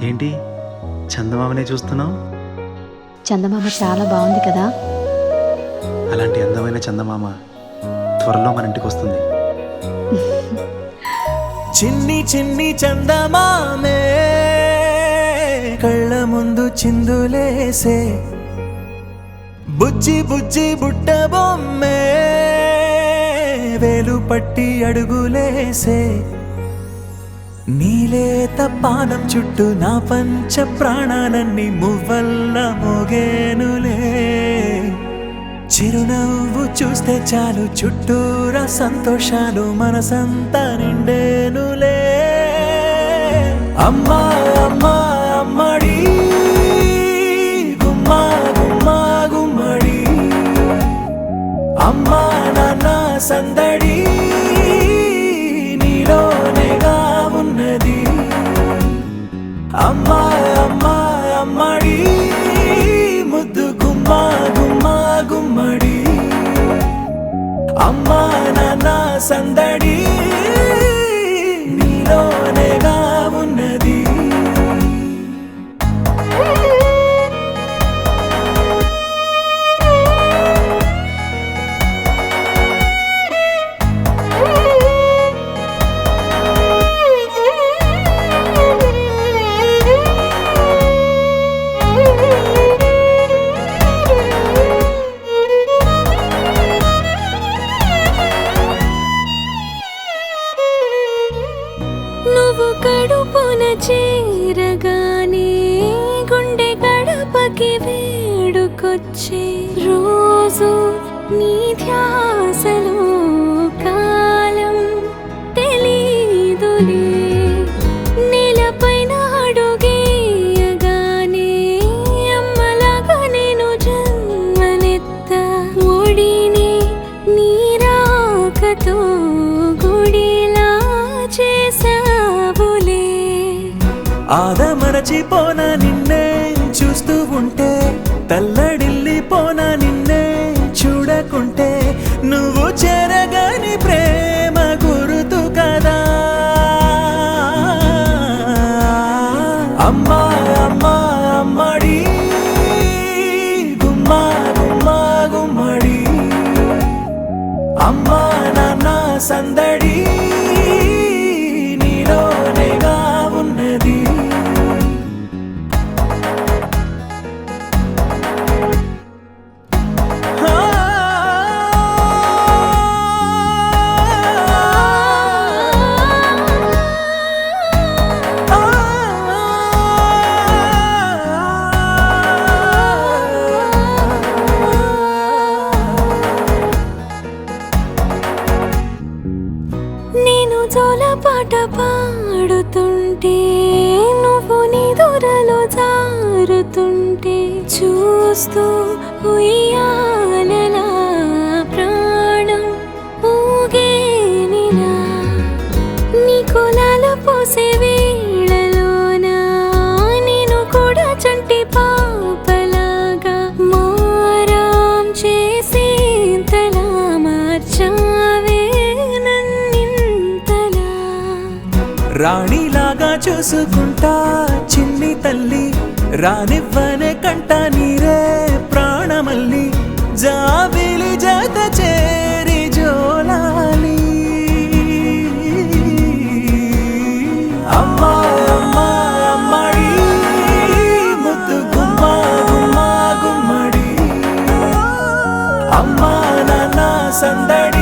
ఏంటి చందమామనే చూస్తున్నావు? చందమామ చాలా బాగుంది కదా. అలాంటి అందమైన చందమామ త్వరలో మన ఇంటికి వస్తుంది. చిన్ని చిన్ని చందమామే కళ్ళ ముందు చిందులేసే, బుజ్జి బుజ్జి బుట్ట బొమ్మే వేలు పట్టి అడుగులేసే, నీలేత పానం చుట్టూ నా పంచ ప్రాణాలన్నీ మువ్వల్ల మోగేనులే. చిరునవ్వు చూస్తే చాలు చుట్టూరా సంతోషాలు మనసంతా నిండేనులే. అమ్మా అమ్మా అమ్మడి గుమ్మా గుమ్మా గుమ్మడి, అమ్మా నాన్న సందడి నీలోనేగా ఉన్నది. అమ్మా అమ్మా అమ్మడి ముద్దు గుమ్మా గుమ్మా గుమ్మడి, అమ్మా నాన్న సందడి నీలోనేగా ఉన్నది. నువ్వు కడుపున చేరగానే గుండె గడపకి వేడుకొచ్చే రోజు నీ ధ్యాసలో కాలం తెలీదులే. నేలపైన అడుగేయగానే అమ్మలాగా నేను జన్మనెత్త, ఒడిని నీ రాకతో గుడిలా చేసావులే. ఆదమరచిపోనా నిన్నే చూస్తూ ఉంటే, తల్లడిల్లిపోనా నిన్నే చూడకుంటే, నువ్వు చెరగని ప్రేమ గురుతు కదా. అమ్మా అమ్మా అమ్మడి గుమ్మా గుమ్మా గుమ్మడి, అమ్మా నాన్న సందడి నీలోనేగా ఉన్నది. నేను జోలపాట పాడుతుంటే, నువ్వు నీ దూరలో జారుతుంటే, చూస్తూ ఉయ్యాలలా ప్రాణం ఊగేనిలా. నీ కులాల పోసే వేళలోన నేను కూడా చంటి పాపలాగా మారాం చేసేంతలా మార్చావే. రాణిలాగా చూసుకుంటా చిన్ని తల్లి, రానివ్వనే కంట నీరే ప్రాణమల్లి, జాబిలి జత చేరి జోలాలి. అమ్మా అమ్మా అమ్మడి ముద్దు గుమ్మా గుమ్మా గుమ్మడి, అమ్మా నాన్న సందడి